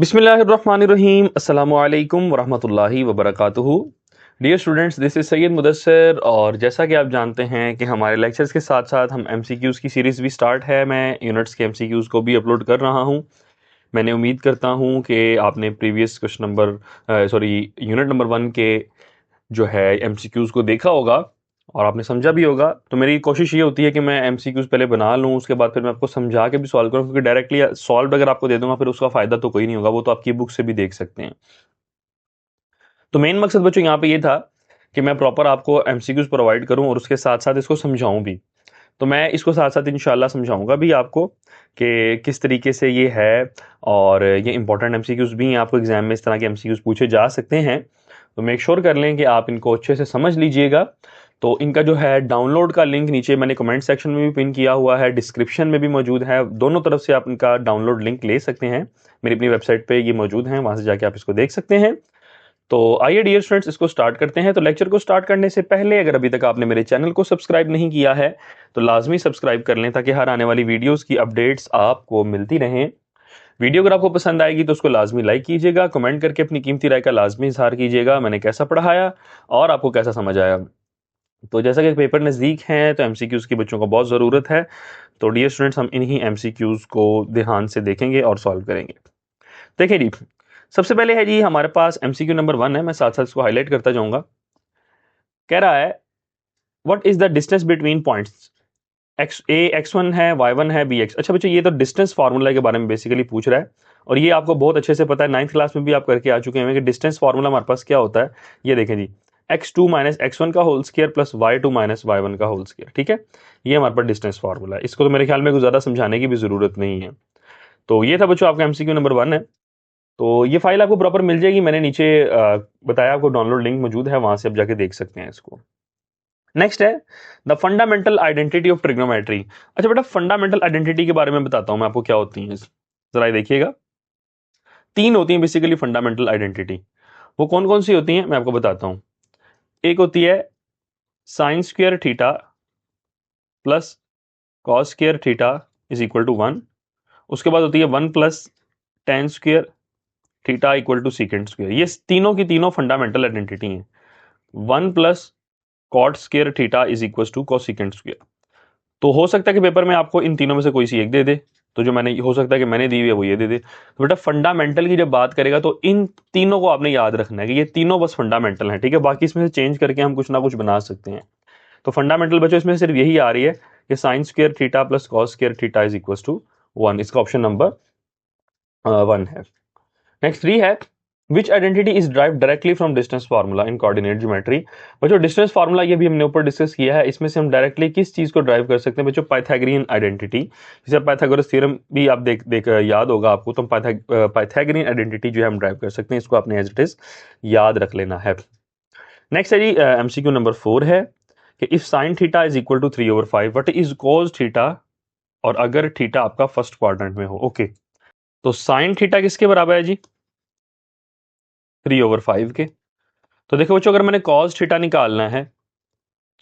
बिस्मिल्लाहिर्रहमानिर्रहीम अस्सलामु अलैकुम वरहमतुल्लाहि वबरकातुहू। Dear students, this is Syed Mudassir और जैसा कि आप जानते हैं कि हमारे लेक्चर्स के साथ साथ हम एमसीक्यूज़ की सीरीज़ भी स्टार्ट है। मैं यूनिट्स के एमसीक्यूज़ को भी अपलोड कर रहा हूं। मैंने उम्मीद करता हूं कि आपने previous question number unit number 1 के जो है एमसीक्यूज़ को देखा होगा और आपने समझा भी होगा। तो मेरी कोशिश ये होती है कि मैं एमसीक्यूज़ पहले बना लूँ, उसके बाद फिर मैं आपको समझा के भी सॉल्व करूँ, क्योंकि डायरेक्टली सॉल्व अगर आपको दे दूंगा फिर उसका फ़ायदा तो कोई नहीं होगा, वो तो आपकी बुक से भी देख सकते हैं। तो मेन मकसद बच्चों यहाँ पे ये था कि मैं प्रॉपर आपको एमसीक्यूज़ प्रोवाइड करूँ और उसके साथ साथ इसको समझाऊँ भी। तो मैं इसको साथ साथ इंशाल्लाह समझाऊंगा भी आपको कि किस तरीके से ये है, और ये इंपॉर्टेंट एमसीक्यूज़ भी हैं। आपको एग्जाम में इस तरह के एमसीक्यूज़ पूछे जा सकते हैं, तो मेक श्योर कर लें कि आप इनको अच्छे से समझ लीजिएगा। तो इनका जो है डाउनलोड का लिंक नीचे मैंने कमेंट सेक्शन में भी पिन किया हुआ है, डिस्क्रिप्शन में भी मौजूद है। दोनों तरफ से आप इनका डाउनलोड लिंक ले सकते हैं। मेरी अपनी वेबसाइट पे ये मौजूद हैं, वहां से जाके आप इसको देख सकते हैं। तो आइए डियर स्टूडेंट्स, इसको स्टार्ट करते हैं। तो लेक्चर को स्टार्ट करने से पहले अगर अभी तक आपने मेरे चैनल को सब्सक्राइब नहीं किया है तो लाजमी सब्सक्राइब कर लें, ताकि हर आने वाली वीडियोस की अपडेट्स आपको मिलती रहें। वीडियो अगर आपको पसंद आएगी तो उसको लाजमी लाइक कीजिएगा, कमेंट करके अपनी कीमती राय का लाजमी इजहार कीजिएगा, मैंने कैसा पढ़ाया और आपको कैसा समझ आया। तो जैसा कि पेपर नज़दीक हैं तो एमसीक्यूज़ की बच्चों को बहुत ज़रूरत है। तो डियर स्टूडेंट्स, हम इन्हीं एमसीक्यूज़ को ध्यान से देखेंगे और सॉल्व करेंगे। देखिए जी, सबसे पहले है जी हमारे पास एमसीक्यू नंबर 1 है। मैं साथ साथ इसको हाईलाइट करता जाऊंगा। कह रहा है what is the distance between points x1 है, y1 है, bx। अच्छा बच्चों, ये तो डिस्टेंस फार्मूला के बारे में बेसिकली पूछ रहा है, और ये आपको बहुत अच्छे से पता है, 9th क्लास में भी आप करके आ चुके हैं कि डिस्टेंस फार्मूला हमारे पास क्या होता है। ये देखें जी, x2 माइनस x1 का whole square plus y2 minus y1 का होल स्क्वायर। ठीक है, ये हमारे पास डिस्टेंस फार्मूला है। इसको तो मेरे ख्याल में कुछ ज्यादा समझाने की भी जरूरत नहीं है। तो ये था बच्चों आपका एमसीक्यू नंबर 1 है। तो ये फाइल आपको प्रॉपर मिल जाएगी, मैंने नीचे बताया आपको, डाउनलोड लिंक मौजूद है, वहां से आप जाके देख सकते हैं इसको। नेक्स्ट है the fundamental identity of trigonometry. अच्छा बेटा, फंडामेंटल आइडेंटिटी के बारे में बताता हूं मैं आपको क्या होती है। जरा ये देखिएगा, 3 होती हैं बेसिकली फंडामेंटल आइडेंटिटी। वो कौन कौन सी होती हैं मैं आपको बताता हूं। एक होती है sine square theta plus cos square theta is equal to 1। उसके बाद होती है 1 plus tan square theta equal to secant square. ये तीनों की तीनों फंडामेंटल आइडेंटिटी हैं। 1 plus cot square theta is equal to cosecant square. तो हो सकता है कि पेपर में आपको इन तीनों में से कोई सी एक दे दे, तो जो मैंने, हो सकता है कि मैंने दी हुई है वो ये दे दे। तो बेटा फंडामेंटल की जब बात करेगा तो इन तीनों को आपने याद रखना है कि ये तीनों बस फंडामेंटल हैं। ठीक है, बाकी इसमें से चेंज करके हम कुछ ना कुछ बना सकते हैं। तो फंडामेंटल बच्चों इसमें सिर्फ यही आ रही है कि sine square theta plus cos square theta is equal to 1। इसका ऑप्शन नंबर 1 है। नेक्स्ट 3 है which identity is drive directly from distance formula in coordinate geometry. बच्चों डिस्टेंस फार्मूला ये भी हमने ऊपर डिस्कस किया है, इसमें से हम डायरेक्टली किस चीज को ड्राइव कर सकते हैं बच्चों, पाइथागोरियन आइडेंटिटी। जैसे पाइथागोरस थ्योरम भी आप देख याद होगा आपको, तो पाइथागोरियन आइडेंटिटी जो है हम ड्राइव कर सकते हैं। इसको आपने एज इट इज याद रख लेना है। नेक्स्ट है जी एमसीक्यू नंबर 4 है कि if sine theta is equal to 3/5 what is cos theta, और अगर थीटा आपका फर्स्ट क्वाड्रेंट में हो। ओके, तो साइन थीटा किसके बराबर है जी, 3/5 के। तो देखो बच्चों, अगर मैंने कॉस थीटा निकालना है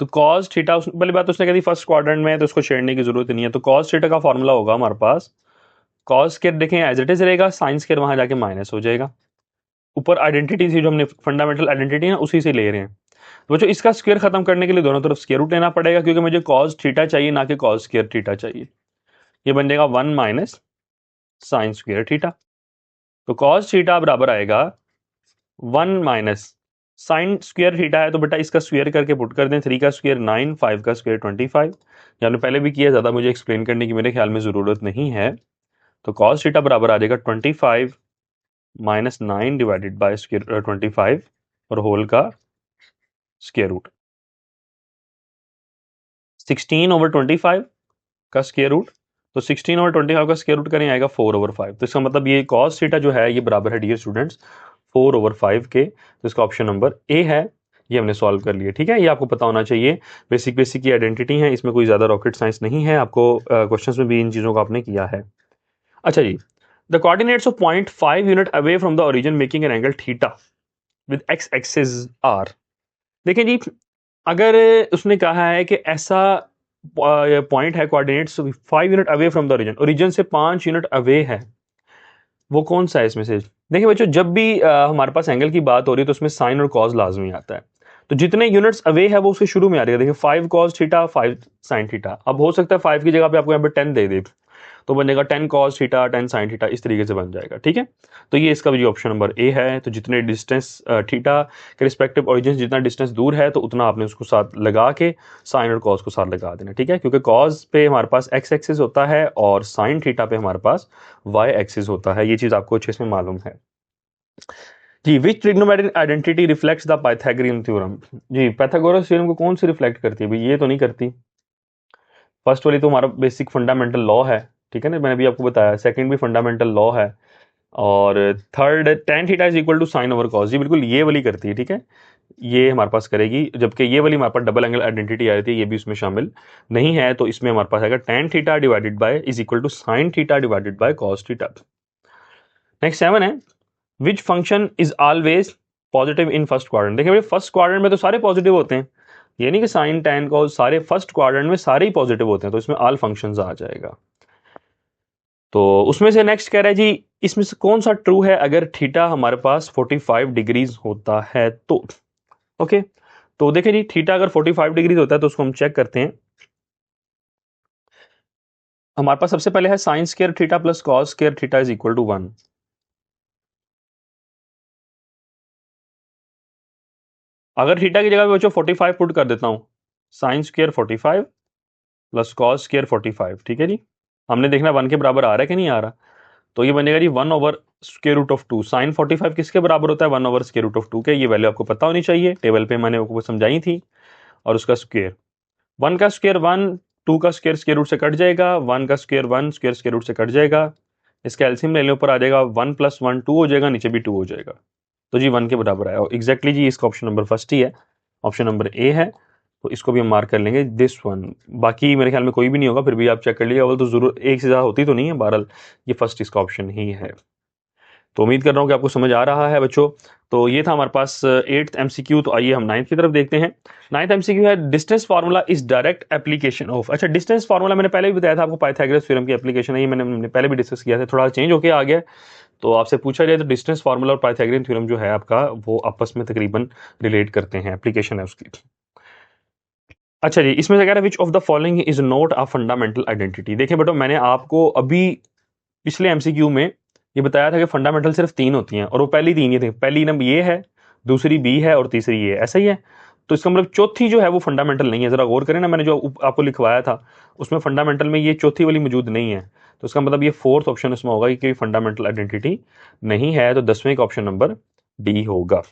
तो कॉस थीटा, पहली बात उसने कह दी फर्स्ट क्वाड्रेंट में है तो उसको छेड़ने की जरूरत नहीं है। तो कॉस थीटा का फॉर्मूला होगा हमारे पास, कॉस स्क्वायर देखें एज इट इज रहेगा, साइन स्क्वायर वहां जाके माइनस हो जाएगा। ऊपर आइडेंटिटी थी जो हमने फंडामेंटल आइडेंटिटी है उसी से ले रहे हैं। तो बच्चों इसका स्क्वायर खत्म करने के लिए दोनों तरफ स्क्वायर रूट लेना पड़ेगा, क्योंकि मुझे कॉस थीटा चाहिए ना कि कॉस स्क्वायर थीटा चाहिए। ये बन जाएगा 1 माइनस साइन स्क्वायर थीटा। तो कॉस थीटा बराबर आएगा 1 माइनस साइन स्क्वायर थीटा है, तो बेटा इसका स्क्वायर करके पुट कर दें। 3 का स्क्वायर 9, 5 का स्क्वायर 25। हमने पहले भी किया, ज्यादा मुझे एक्सप्लेन करने की मेरे ख्याल में जरूरत नहीं है। तो कॉस थीटा बराबर आ जाएगा 25 माइनस 9 डिवाइडेड बाय स्क्वायर 25 और होल का स्क्वायर रूट 16/25 का स्क्वायर रूट। तो 16/25 का स्क्वायर रूट करें आएगा 4/5। तो इसका मतलब ये कॉस थीटा जो है ये बराबर है डियर स्टूडेंट्स 4/5 के। तो इसका ऑप्शन नंबर ए है। ये हमने सॉल्व कर लिया। ठीक है, ये आपको पता होना चाहिए, बेसिक की आइडेंटिटी है, इसमें कोई ज्यादा रॉकेट साइंस नहीं है। आपको क्वेश्चंस में भी इन चीजों को आपने किया है। अच्छा जी, the coordinates of point 5 unit away from the origin making an angle theta with x axis are. देखिए जी, अगर उसने कहा है कि ऐसा पॉइंट है coordinates 5 unit away from the origin, origin से 5 यूनिट अवे है, वो कौन सा है इसमें से? देखिए बच्चों, जब भी हमारे पास एंगल की बात हो रही है तो उसमें साइन और कॉज लाजमी आता है। तो जितने यूनिट्स अवे है वो उसके शुरू में आ रही है। देखिए 5 cos थीटा 5 sin थीटा। अब हो सकता है 5 की जगह पे आपको यहाँ पे 10 दे दे, तो बनेगा 10 cos थीटा 10 sin थीटा, इस तरीके से बन जाएगा। ठीक है, तो ये इसका भी ऑप्शन नंबर ए है। तो जितने डिस्टेंस थीटा के रिस्पेक्टिव ओरिजिन जितना डिस्टेंस दूर है तो उतना आपने उसको साथ लगा के साइन और कॉस को साथ लगा देना। ठीक है, क्योंकि कॉस पे हमारे पास एक्स एक्सिस होता है और साइन थीटा पे हमारे पास वाई एक्सिस होता है। ये चीज आपको अच्छे से मालूम है जी। Which trigonometric identity reflects the Pythagorean theorem? जी, पाइथागोरस थ्योरम को कौन सी रिफ्लेक्ट करती है भाई? ये तो नहीं करती। फर्स्ट वाली तो हमारा बेसिक फंडामेंटल लॉ है, ठीक है ना, मैंने भी आपको बताया। सेकंड भी फंडामेंटल लॉ है, और third tan theta is equal to sine over cos. जी बिल्कुल, ये वाली करती है। ठीक है, ये हमारे पास करेगी, जबकि ये वाली हमारे पास डबल एंगल आइडेंटिटी आ रही थी, ये भी उसमें शामिल नहीं है। तो इसमें हमारे पास आएगा tan theta divided by is equal to sine theta divided by cos theta. Next 7 है, which function is always positive in first quadrant? देखिए भाई, फर्स्ट क्वाड्रेंट में तो सारे पॉजिटिव होते हैं, ये नहीं कि साइन tan कॉस, सारे फर्स्ट क्वाड्रेंट में सारे ही पॉजिटिव होते हैं, तो इसमें ऑल फंक्शंस आ जाएगा। तो उसमें से नेक्स्ट कह रहा है जी, इसमें से कौन सा ट्रू है अगर थीटा हमारे पास 45 डिग्रीज होता है तो? ओके, तो देखिए जी, थीटा अगर 45 डिग्रीज होता है तो उसको हम चेक करते हैं। हमारे पास सबसे पहले है sine square theta plus cos square theta is equal to 1। अगर थीटा की जगह पे बच्चों 45 पुट कर देता हूं, sine square 45 plus cos square 45, ठीक है जी। हमने देखना 1 के बराबर आ रहा है कि नहीं आ रहा। तो ये बनेगा जी 1 over square root of 2। Sine 45 किसके बराबर होता है? 1 ओवर स्क्वायर रूट ऑफ 2 के। ये वैल्यू आपको पता होनी चाहिए, टेबल पे मैंने आपको समझाई थी। और उसका स्क्वायर, 1 का स्क्वायर 1, 2 का स्क्वायर स्क्वायर रूट से कट जाएगा, 1 का स्क्वायर 1 स्क्वायर स्क्वायर रूट से कट जाएगा। इसका एलसीएम लेने ऊपर आ जाएगा 1 प्लस 1 2 हो जाएगा, नीचे भी 2 हो जाएगा। तो जी 1 के बराबर आया। और एग्जैक्टली जी इसका ऑप्शन नंबर फर्स्ट ही है, ऑप्शन नंबर ए है। तो इसको भी हम मार्क कर लेंगे दिस वन। बाकी मेरे ख्याल में कोई भी नहीं होगा, फिर भी आप चेक कर लीजिएगा, तो जरूर एक से ज्यादा होती तो नहीं है। बहरहाल ये फर्स्ट इसका ऑप्शन ही है। तो उम्मीद कर रहा हूँ कि आपको समझ आ रहा है बच्चों। तो ये था हमारे पास 8th एमसीक्यू। तो आइए हम 9th की तरफ देखते हैं। 9th एमसीक्यू है, distance formula is direct application of. अच्छा, डिस्टेंस फार्मूला मैंने पहले भी बताया था आपको, पाइथागोरस थ्योरम की एप्लीकेशन है, ये मैंने पहले भी डिस्कस किया था, थोड़ा चेंज होके आ गया। तो आपसे पूछा जाए तो डिस्टेंस फार्मूला और पाइथागोरियन थ्योरम जो है आपका, वो आपस में तकरीबन रिलेट करते हैं, एप्लीकेशन है उसकी। अच्छा जी, इसमें से कह रहा है which of the following is not a fundamental identity. देखिए बेटो, मैंने आपको अभी पिछले एमसीक्यू में ये बताया था कि फंडामेंटल सिर्फ 3 होती हैं, और वो पहली 3 ये थी। पहली नंबर ये है, दूसरी बी है और तीसरी ये, ऐसा ही है। तो इसका मतलब चौथी जो है वो फंडामेंटल नहीं है। जरा गौर करें ना, मैंने जो आपको लिखवाया था उसमें फंडामेंटल में ये चौथी वाली मौजूद नहीं है। तो इसका मतलब ये फोर्थ ऑप्शन इसमें होगा कि फंडामेंटल आइडेंटिटी नहीं है। तो 10वें का ऑप्शन नंबर डी होगा।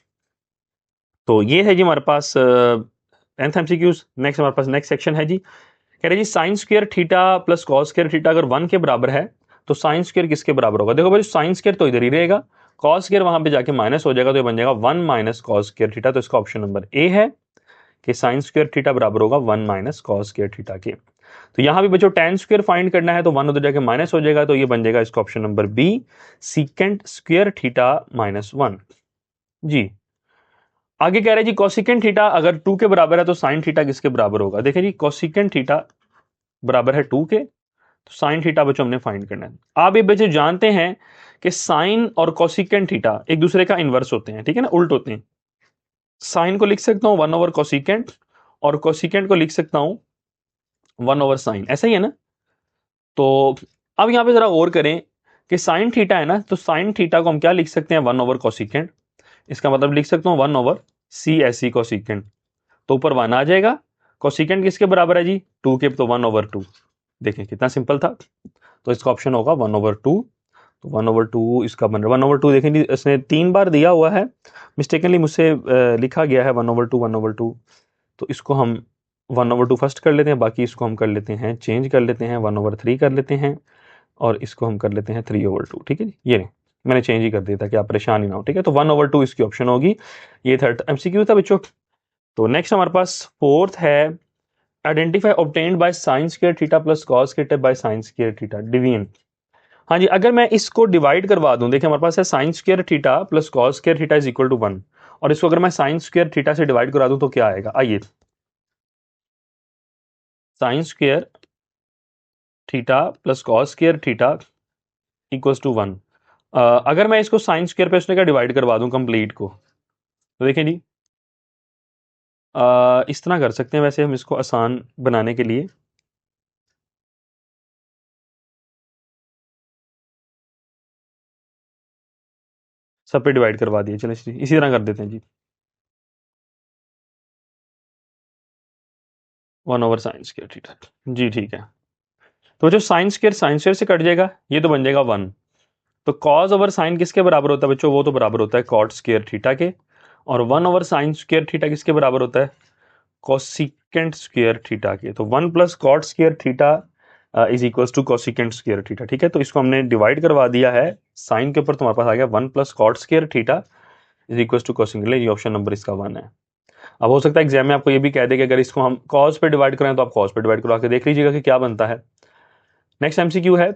तो ये है जी हमारे पास 10th एमसीक्यूज। नेक्स्ट हमारे पास नेक्स्ट सेक्शन है जी, कह रहे जी sine square theta plus cos square theta अगर 1 के बराबर है तो साइन स्क्वायर किसके बराबर होगा? देखो भाई, साइन स्क्वायर तो इधर ही रहेगा, कॉस स्क्वायर वहां पे जाके माइनस हो जाएगा, तो ये बन जाएगा 1 माइनस कॉस स्क्वायर थीटा। तो इसका ऑप्शन नंबर ए है कि साइन स्क्वायर थीटा बराबर होगा 1 माइनस कॉस स्क्वायर थीटा के। तो यहां भी बच्चों tan स्क्वायर फाइंड करना है, तो 1 उधर जाके माइनस हो जाएगा, तो ये बन जाएगा इसका option number B, secant square theta minus 1 जी। आगे कह रहे हैं जी कोसिकेंट थीटा अगर 2 के बराबर है तो साइन थीटा किसके बराबर होगा? देखिए जी, कोसिकेंट थीटा बराबर है 2 के, तो साइन थीटा बच्चों हमने फाइंड करना है। आप ये बच्चे जानते हैं कि साइन और कोसिकेंट थीटा एक दूसरे का इनवर्स होते हैं, ठीक है ना, उल्ट होते हैं। साइन को लिख सकता हूं 1 ओवर कोसिकेंट, और कोसिकेंट को लिख सकता हूं 1 ओवर साइन, ऐसा ही है ना। तो अब यहां पे जरा गौर करें कि साइन थीटा है ना, तो साइन थीटा को हम क्या लिख सकते हैं? 1 ओवर कोसिकेंट। इसका मतलब लिख सकता हूं 1 over C S C cosecant. तो ऊपर 1 आ जाएगा। कोसिकेंट किसके बराबर है जी? 2 के, तो 1 ओवर 2। देखें कितना सिंपल था। तो इसका ऑप्शन होगा 1 ओवर 2। तो 1 ओवर 2 इसका बन रहा है 1 ओवर 2। देखें जी, इसने 3 बार दिया हुआ है, मिस्टेकनली मुझसे लिखा गया है 1 ओवर 2 1 ओवर 2। तो इसको हम 1 ओवर 2 फर्स्ट कर लेते हैं, बाकी इसको हम कर लेते हैं चेंज कर लेते हैं, 1 ओवर 3 कर लेते हैं, और इसको हम कर लेते हैं 3 ओवर 2। ठीक है जी, ये नहीं, मैंने चेंज ही कर दिया ताकि आप परेशान ही ना हो। ठीक है, तो 1 ओवर 2 इसकी ऑप्शन होगी। ये थर्ड एमसीक्यू था बच्चों। तो नेक्स्ट हमारे पास फोर्थ है, identify obtained by sine square theta plus cos theta by sine square theta division. हाँ जी, अगर मैं इसको डिवाइड करवा दूं, देखिए हमारे पास है sine square theta plus cos square theta is equal to 1, और इसको अगर मैं साइन स्क्वायर थीटा से डिवाइड करा दूं तो क्या आएगा? आइए, sine square theta plus cos square theta equals to 1, अगर मैं इसको साइन स्क्वायर पे उसने का डिवाइड करवा दूं कंप्लीट को, तो देखें जी, इस तरह कर सकते हैं वैसे हम इसको आसान बनाने के लिए। सब पे डिवाइड करवा दिए, चलो इसी तरह कर देते हैं जी। 1/sin स्क्वायर थीटा, जी ठीक है। तो जो साइन स्क्वायर से कट जाएगा, ये तो बन जाएगा 1। तो कॉज ओवर साइन किसके बराबर होता है बच्चों? वो तो बराबर होता है कॉट स्क्वायर थीटा के। और 1/sin स्क्वायर थीटा किसके बराबर होता है? कोसिकेंट स्क्वायर थीटा के। तो 1 plus cot square theta is equals to cosecant square theta. ठीक है, तो इसको हमने डिवाइड करवा दिया है साइन के ऊपर, तुम्हारे पास आ गया 1 plus cot square theta is equals to cosecant. ये ऑप्शन नंबर इसका 1 है। अब हो सकता है एग्जाम में आपको ये भी कह दे कि अगर इसको हम कॉस पे डिवाइड करें तो आप कॉस पे डिवाइड करवा के देख लीजिएगा कि क्या बनता है। नेक्स्ट एमसीक्यू है,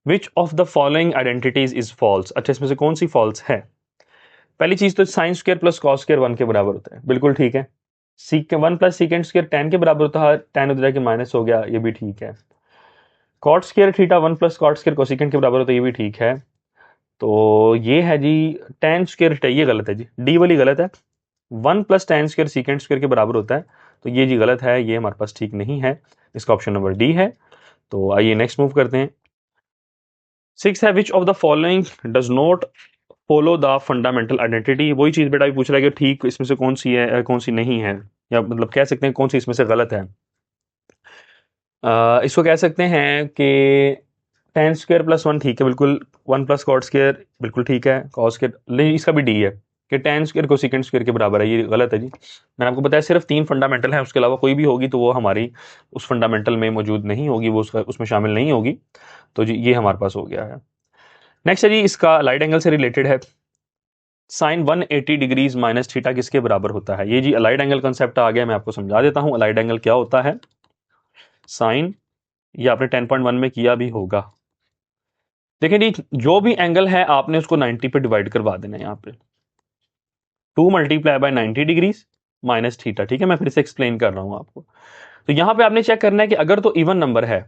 which of the following identities is false. अच्छा, इसमें से कौन सी फॉल्स है? पहली चीज तो sine square plus cos square 1 के बराबर होता है, बिल्कुल ठीक है। सीक 1 प्लस सीकेंट स्क्वायर 10 के बराबर होता है, 10 उधर जाके माइनस हो गया, ये भी ठीक है। Cot square theta 1 plus cot square cosecant के बराबर होता है, ये भी ठीक है। तो ये है जी tan स्क्वायर थीटा, ये गलत है जी, डी वाली गलत है। 1 plus tan square secant square के बराबर होता है, तो ये जी गलत है, ये हमारे पास ठीक नहीं है। इसका ऑप्शन नंबर डी है। तो आइए नेक्स्ट मूव करते हैं। 6 है, which of the following does not follow the fundamental identity. वही चीज बेटा भी पूछ रहा है कि ठीक इसमें से कौन सी है कौन सी नहीं है, या मतलब कह सकते हैं कौन सी इसमें से गलत है। इसको कह सकते हैं कि tan स्क्वायर प्लस 1 ठीक है बिल्कुल, 1 प्लस कॉट स्क्वायर बिल्कुल ठीक है, कॉस स्क्वायर नहीं, इसका भी डी है कि tan स्क्वायर कोसिकेंट स्क्वायर के बराबर है, ये गलत है जी। मैंने आपको बताया सिर्फ 3 फंडामेंटल है, उसके अलावा कोई भी होगी तो वो हमारी उस फंडामेंटल में मौजूद नहीं होगी, वो उसमें शामिल नहीं होगी। तो जी ये हमारे पास हो गया है। नेक्स्ट है जी, इसका लाइट एंगल से रिलेटेड है। साइन 180 डिग्रीज माइनस थीटा किसके बराबर होता है? ये जी अलाइड एंगल कंसेप्ट आ गया, मैं आपको समझा देता हूं अलाइड एंगल क्या होता है। साइन, ये आपने 10.1 में किया भी होगा। देखिए जी, जो भी एंगल है आपने उसको 90 पे डिवाइड करवा देना है। यहाँ पे 2 multiply by 90 degrees minus theta. ठीक है, मैं फिर से एक्सप्लेन कर रहा हूं आपको। तो यहां पे आपने चेक करना है कि अगर तो इवन नंबर है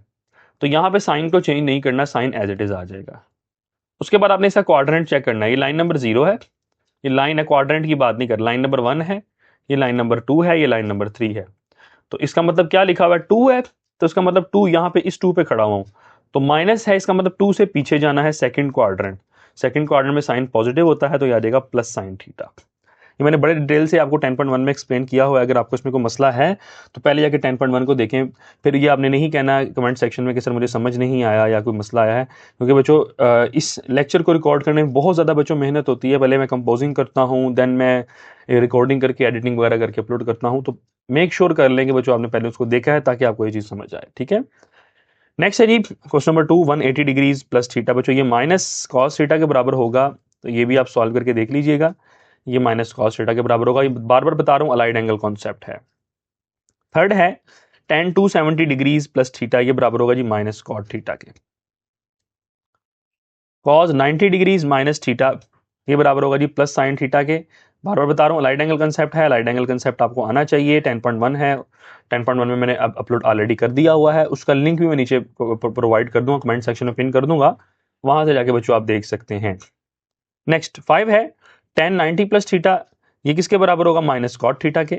तो यहां पे साइन को चेंज नहीं करना, साइन एज इट इज आ जाएगा। उसके बाद आपने इसका क्वाड्रेंट चेक करना है। ये लाइन नंबर 0 है, ये लाइन है, क्वाड्रेंट की बात नहीं कर, लाइन नंबर 1 है, ये लाइन नंबर 2 है, ये लाइन नंबर 3 है। तो इसका मतलब क्या लिखा हुआ है? 2 है, तो इसका मतलब 2 यहाँ पे इस 2 पे खड़ा हुआ हूं, तो माइनस है, इसका मतलब 2 से पीछे जाना है सेकंड क्वाड्रेंट। सेकंड क्वाड्रेंट में साइन पॉजिटिव होता है, तो ये आ जाएगा प्लस साइन थीटा। ये मैंने बड़े डिटेल से आपको 10.1 में एक्सप्लेन किया हुआ है। अगर आपको इसमें कोई मसला है तो पहले जाके 10.1 को देखें, फिर ये आपने नहीं कहना कमेंट सेक्शन में कि सर मुझे समझ नहीं आया या कोई मसला आया है, क्योंकि बच्चों इस लेक्चर को रिकॉर्ड करने में बहुत ज़्यादा बच्चों मेहनत होती है। पहले मैं कंपोजिंग करता हूँ, देन मैं रिकॉर्डिंग करके एडिटिंग वगैरह करके अपलोड करता हूँ। तो मेक श्योर कर लें कि बच्चों आपने पहले उसको देखा है, ताकि आपको ये चीज़ समझ आए। ठीक है, नेक्स्ट है जी question number 2, 180 degrees plus theta. बच्चों ये माइनस कॉस थीटा के बराबर होगा, तो ये भी आप सॉल्व करके देख लीजिएगा। ये माइनस कॉस थीटा के बराबर होगा, ये बार बार बता रहा हूं, अलाइड एंगल कॉन्सेप्ट है। थर्ड है tan 270 डिग्रीज प्लस थीटा, ये बराबर होगा जी माइनस कॉट थीटा के। कॉस 90 डिग्रीज माइनस थीटा, ये बराबर होगा जी प्लस साइन थीटा के। बार बार बता रहा हूँ अलाइड एंगल कंसेप्ट है, अलाइड एंगल कंसेप्ट आपको आना चाहिए। 10.1 है, 10.1 में मैंने अब अपलोड ऑलरेडी कर दिया हुआ है, उसका लिंक भी मैं नीचे प्रोवाइड कर दूंगा, कमेंट सेक्शन में पिन कर दूंगा, वहां से जाके बच्चों आप देख सकते हैं। नेक्स्ट 5 है tan 90 प्लस थीटा, ये किसके बराबर होगा? माइनस कॉट थीटा के।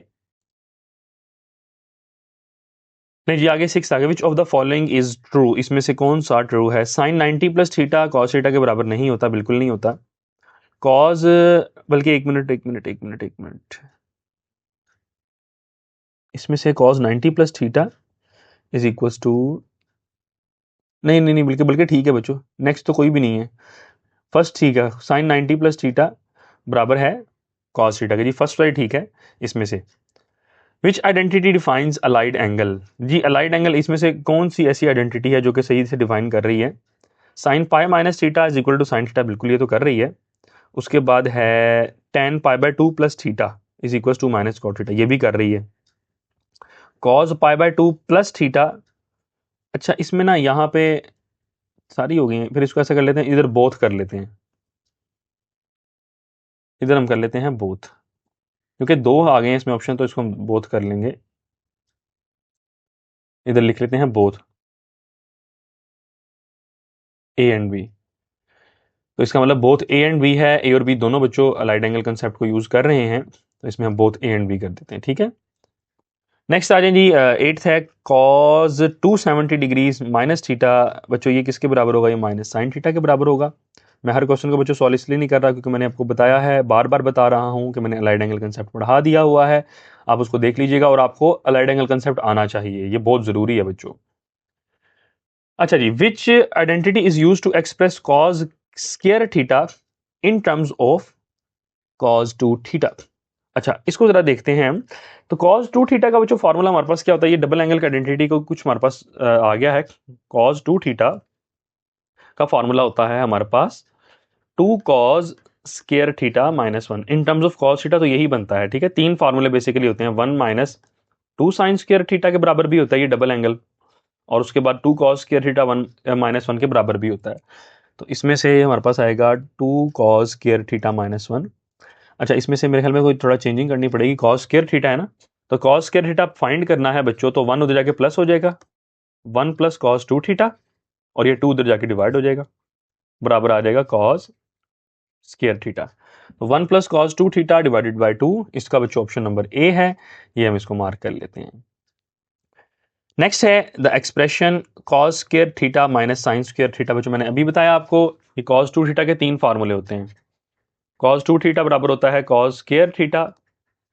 नहीं जी, आगे 6 आगे, which of the following is true, इसमें से कौन सा ट्रू है? Sine 90 plus theta cos theta के बराबर नहीं होता, बिल्कुल नहीं होता। कॉज, बल्कि एक मिनट, इसमें से cos 90 plus theta is equal to, नहीं नहीं नहीं, बल्कि बल्कि ठीक है बच्चों, नेक्स्ट तो कोई भी नहीं है, फर्स्ट ठीक है। साइन 90 प्लस थीटा बराबर है कॉस थीटा के, जी फर्स्ट वाली ठीक है। इसमें से विच आइडेंटिटी डिफाइंस अलाइड एंगल, जी अलाइड एंगल इसमें से कौन सी ऐसी आइडेंटिटी है जो कि सही से डिफाइन कर रही है? Sine pi minus theta is equal to sine theta, बिल्कुल ये तो कर रही है। उसके बाद है tan pi by 2 plus theta is equal to minus cot theta, ये भी कर रही है। Cos pi by 2 plus theta, अच्छा इसमें ना यहाँ पे सारी हो गई हैं, फिर इसको ऐसा कर लेते हैं, इधर बोथ कर लेते हैं, इधर हम कर लेते हैं बोथ, क्योंकि दो आ गए हैं इसमें ऑप्शन, तो इसको हम बोथ कर लेंगे। इधर लिख लेते हैं बोथ, ए एंड बी। तो इसका मतलब बोथ ए एंड बी है, ए और बी दोनों बच्चों अलाइड एंगल कंसेप्ट को यूज कर रहे हैं, तो इसमें हम बोथ ए एंड बी कर देते हैं। ठीक है, नेक्स्ट आ जाए जी, 8th है कॉज 270 डिग्रीज माइनस थीटा। बच्चों ये किसके बराबर होगा? ये माइनस साइन थीटा के बराबर होगा। मैं हर क्वेश्चन को बच्चों सॉल्व इसलिए नहीं कर रहा क्योंकि मैंने आपको बताया है, बार बार बता रहा हूं कि मैंने अलाइड एंगल कंसेप्ट पढ़ा दिया हुआ है, आप उसको देख लीजिएगा और आपको अलाइड एंगल कंसेप्ट आना चाहिए, ये बहुत जरूरी है बच्चों। अच्छा जी, which identity is use to express cos square theta in terms of cos 2 theta. अच्छा, इसको जरा देखते हैं हम। तो cos 2 थीटा का बच्चों फॉर्मूला हमारे पास क्या होता है? ये डबल एंगल का आइडेंटिटी को कुछ हमारे पास आ गया है। cos 2 थीटा का फॉर्मूला होता है हमारे पास 2 cos square theta minus 1 in terms of cos theta, तो यही बनता है। ठीक है, तीन फॉर्मूले बेसिकली होते हैं, 1 माइनस 2 साइन स्क्वायर थीटा के बराबर भी होता है ये डबल एंगल, और उसके बाद 2 cos स्क्वायर थीटा 1 माइनस 1 के बराबर भी होता है। तो इसमें से हमारे पास आएगा 2 cos स्क्वायर थीटा माइनस 1। अच्छा, इसमें से मेरे ख्याल में कोई थोड़ा चेंजिंग करनी पड़ेगी, cos स्क्वायर थीटा है ना, तो cos स्क्वायर थीटा फाइंड करना है बच्चों, तो 1 उधर जाके प्लस हो जाएगा, 1 प्लस cos 2 थीटा, और ये 2 उधर जाके डिवाइड हो जाएगा, बराबर आ जाएगा cos स्क्वायर थीटा। तो 1 plus cos 2 theta divided bye 2, इसका बच्चों ऑप्शन नंबर ए है, ये हम इसको मार्क कर लेते हैं। नेक्स्ट है the expression cos square theta minus sign square theta. बच्चों मैंने अभी बताया आपको कि cos 2 थीटा के तीन फार्मूले होते हैं। cos 2 थीटा बराबर होता है cos square theta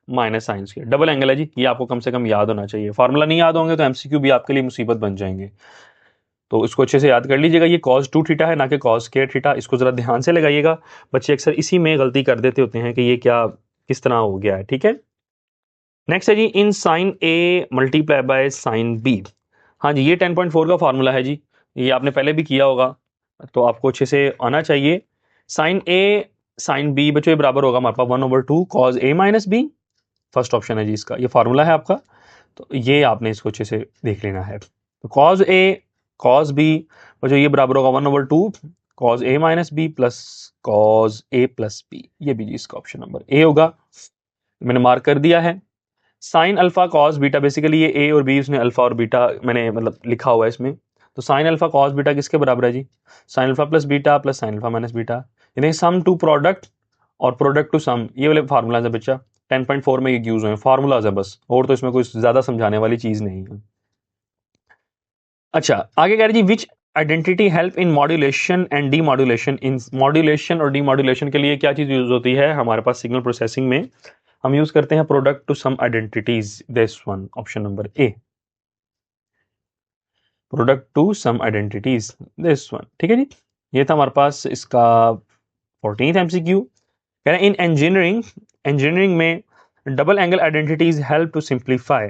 minus sine square, double angle है जी, ये आपको कम से कम याद होना चाहिए। फार्मूला नहीं याद होंगे तो एमसीक्यू भी आपके लिए मुसीबत बन जाएंगे, तो इसको अच्छे से याद कर लीजिएगा। ये cos 2 थीटा है ना कि cos स्क्वायर थीटा, इसको जरा ध्यान से लगाइएगा। बच्चे अक्सर इसी में गलती कर देते होते हैं कि ये क्या किस तरह हो गया है। ठीक है, नेक्स्ट है जी, in sine A multiply by sine B. हाँ जी, ये 10.4 का फॉर्मूला है जी, ये आपने पहले भी किया होगा, तो आपको अच्छे से आना चाहिए। साइन ए साइन बी बच्चों ये बराबर होगा हमारे पास 1/2 cos a minus B, first option है जी इसका, ये फार्मूला है आपका, तो ये आपने इसको अच्छे से देख लेना है। तो cos a cos b बच्चों ये बराबर होगा 1/2 cos a minus B plus cos a plus B, ये भी जी इसका ऑप्शन नंबर ए होगा, मैंने मार्क कर दिया है। Sine alpha cos beta, basically ये ए और बी उसने अल्फा और बीटा मैंने मतलब लिखा हुआ है इसमें, तो साइन अल्फा कॉस बीटा किसके बराबर है जी? Sine alpha plus beta plus sine alpha minus beta, यानी सम टू प्रोडक्ट और प्रोडक्ट टू सम, ये वाले फार्मूलाज है बच्चा, 10.4 में ये यूज हुए फार्मूलाज है बस, और तो इसमें कोई ज्यादा समझाने वाली चीज नहीं है। अच्छा, आगे कह रहे जी, which identity help in modulation and demodulation. In modulation और डीमॉड्यूलेशन के लिए क्या चीज यूज होती है हमारे पास सिग्नल प्रोसेसिंग में? हम यूज करते हैं product to sum identities, this one, option number A, product to sum identities, this one. ठीक है जी, ये था हमारे पास इसका 14th एमसीक्यू। कह रहे हैं इन इंजीनियरिंग में double angle identities help to simplify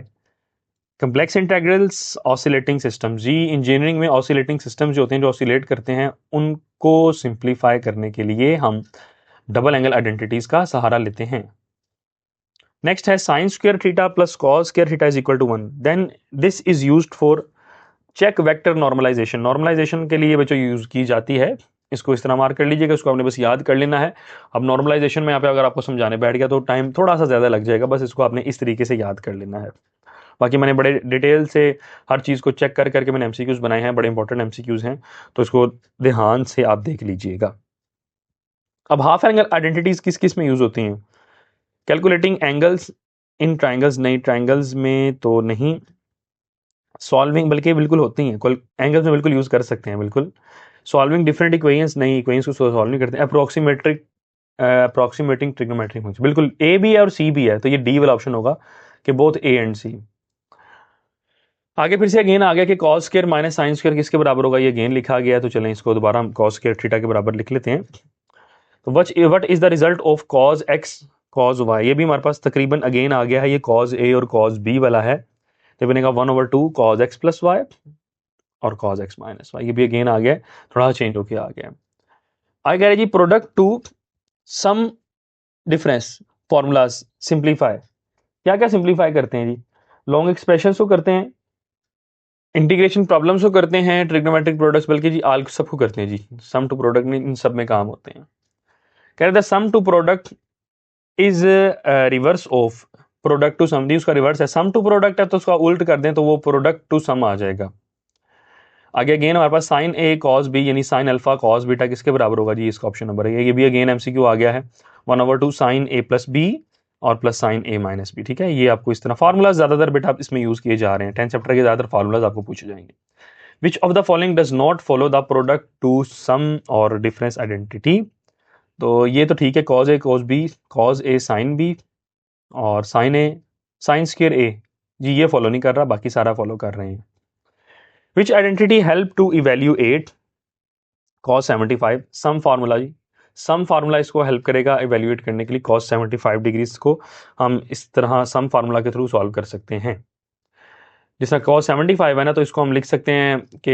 complex integrals oscillating system. जी, इंजीनियरिंग में ऑसिलेटिंग सिस्टम जो होते हैं, जो ऑसिलेट करते हैं, उनको सिंप्लीफाई करने के लिए हम डबल एंगल आइडेंटिटीज का सहारा लेते हैं। नेक्स्ट है sine square theta plus cos square theta is equal to 1, then this is used for check vector normalization. Normalization के लिए बच्चों यूज की जाती है, इसको इस तरह मार्क कर लीजिएगा, इसको आपने बस याद कर लेना है। अब नॉर्मलाइजेशन में यहाँ पे अगर आपको समझाने बैठ गया तो टाइम थोड़ा सा ज्यादा लग जाएगा, बस इसको आपने इस तरीके से याद कर लेना है। बाकी मैंने बड़े डिटेल से हर चीज को चेक कर करके मैंने एमसीक्यूज बनाए हैं, बड़े इंपॉर्टेंट एमसीक्यूज हैं, तो इसको ध्यान से आप देख लीजिएगा। अब हाफ एंगल आइडेंटिटीज किस किस में यूज होती हैं? कैलकुलेटिंग एंगल्स इन ट्राइंगल्स, नहीं ट्राइंगल्स में तो नहीं, सॉल्विंग बल्कि बिल्कुल होती हैं, एंगल्स में बिल्कुल यूज कर सकते हैं बिल्कुल। सॉल्विंग डिफरेंट इक्वेशंस, नहीं इक्वेशंस को सॉल्व नहीं करते। अप्रोक्सीमेटिंग ट्रिग्नोमेट्रिक फंक्शन, बिल्कुल ए भी है और सी भी है, तो ये डी वाला ऑप्शन होगा कि बोथ ए एंड सी। आगे फिर से अगेन आ गया कि cos square minus sine square किसके बराबर होगा, ये अगेन लिखा गया है, तो चलें इसको दोबारा हम cos स्क्वायर थीटा के बराबर लिख लेते हैं। तो what is the result of cos x cos y, ये भी हमारे पास तकरीबन अगेन आ गया है, ये cos a और cos b वाला है, तो बनेगा 1/2 cos x प्लस y और cos x माइनस y, ये भी अगेन आ गया, थोड़ा चेंज होके आ गया। आगे कह रहे जी product to sum difference formulas simplify, क्या क्या सिंप्लीफाई करते हैं जी? लॉन्ग एक्सप्रेशंस को करते हैं, इंटीग्रेशन प्रॉब्लम्स को करते हैं, ट्रिग्नोमेट्रिक प्रोडक्ट्स, बल्कि जी आल सबको करते हैं जी, सम टू प्रोडक्ट में इन सब में काम होते हैं। कह रहे थे sum to product is reverse of product to sum, दी उसका रिवर्स है, सम टू प्रोडक्ट है तो उसका उल्ट कर दें तो वो प्रोडक्ट टू सम आ जाएगा। आगे अगेन हमारे पास साइन ए कॉस बी यानी साइन अल्फा कॉस बीटा किसके बराबर होगा जी, इसका ऑप्शन नंबर है ये भी अगेन एमसीक्यू आ गया है 1/2 साइन ए प्लस बी और प्लस साइन ए माइनस बी। ठीक है, ये आपको इस तरह फार्मूला ज्यादातर बेटा इसमें यूज किए जा रहे हैं, 10th चैप्टर के ज्यादातर फार्मूलाज आपको पूछे जाएंगे। Which of the following does not follow the product to sum और डिफरेंस आइडेंटिटी। तो ये तो ठीक है, cos A cos B, cos A sine B और sine A sine square A, जी ये फॉलो नहीं कर रहा, बाकी सारा फॉलो कर रहे हैं। Which identity help to evaluate cos 75, sum formula जी, सम फार्मूला इसको हेल्प करेगा इवेल्युएट करने के लिए। cos 75 डिग्रीज को हम इस तरह सम फार्मूला के थ्रू सॉल्व कर सकते हैं। जिसका cos 75 है ना, तो इसको हम लिख सकते हैं कि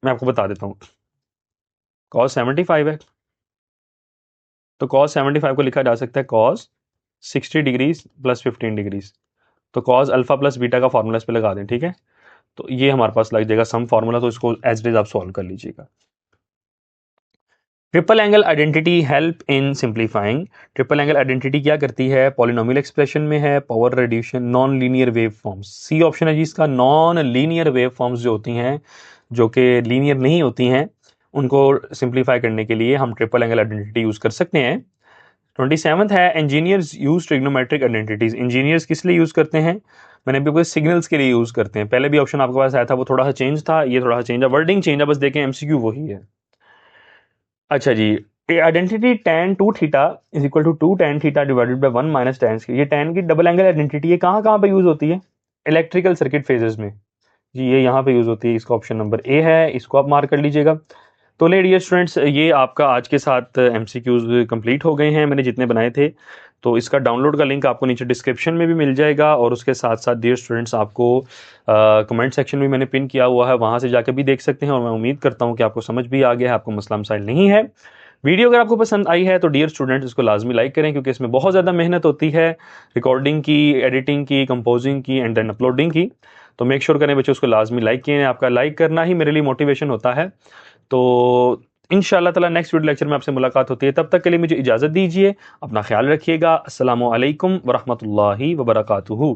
मैं आपको बता देता हूँ, cos 75 है तो cos 75 को लिखा जा सकता है cos 60 डिग्रीज प्लस 15 डिग्रीज। तो cos अल्फा प्लस बीटा का फार्मूला इस पे लगा दें। ठीक है, तो ये हमारे पास लग जाएगा सम फार्मूला, तो इसको एज इट इज आप सॉल्व कर लीजिएगा। Triple angle identity help in simplifying. Triple angle identity क्या करती है, पॉलिनोमियल एक्सप्रेशन में है power reduction non linear wave forms, C option है जी इसका। नॉन लीनियर वेव फॉर्म्स जो होती हैं, जो कि लीनियर नहीं होती हैं, उनको सिंप्लीफाई करने के लिए हम ट्रिपल एंगल आइडेंटिटी यूज कर सकते हैं। 27th है engineers use trigonometric identities. Engineers किस लिए यूज करते हैं, मैंने भी सिग्नल्स के लिए यूज करते हैं। पहले भी ऑप्शन आपके पास आया था, वो थोड़ा सा चेंज था, ये थोड़ा सा चेंज है, वर्डिंग चेंज है, बस देखें एमसीक्यू वही है। अच्छा जी, identity tan 2 theta is equal to 2 tan theta divided by 1 minus tan square, ये tan की डबल एंगल आइडेंटिटी है, कहाँ कहाँ पे यूज होती है, इलेक्ट्रिकल सर्किट फेजेस में जी, ये यहाँ पे यूज होती है। इसका ऑप्शन नंबर ए है, इसको आप मार्क कर लीजिएगा। तो ले डियर स्टूडेंट्स, ये आपका आज के साथ एमसीक्यूज कंप्लीट हो गए हैं, मैंने जितने बनाए थे। तो इसका डाउनलोड का लिंक आपको नीचे डिस्क्रिप्शन में भी मिल जाएगा, और उसके साथ साथ डियर स्टूडेंट्स आपको कमेंट सेक्शन में मैंने पिन किया हुआ है, वहाँ से जाकर भी देख सकते हैं। और मैं उम्मीद करता हूँ कि आपको समझ भी आ गया है, आपको मसला मसाइल नहीं है। वीडियो अगर आपको पसंद आई है तो डियर स्टूडेंट्स इसको लाजमी लाइक करें, क्योंकि इसमें बहुत ज़्यादा मेहनत होती है, रिकॉर्डिंग की, एडिटिंग की, कंपोजिंग की एंड देन अपलोडिंग की। तो मेक श्योर करें बच्चों उसको लाजमी लाइक किए, आपका लाइक करना ही मेरे लिए मोटिवेशन होता है। तो इंशाअल्लाह ताला नेक्स्ट वीडियो लेक्चर में आपसे मुलाकात होती है, तब तक के लिए मुझे इजाज़त दीजिए, अपना ख्याल रखिएगा। अस्सलामु अलैकुम वरहमतुल्लाहि वबरकातुहू।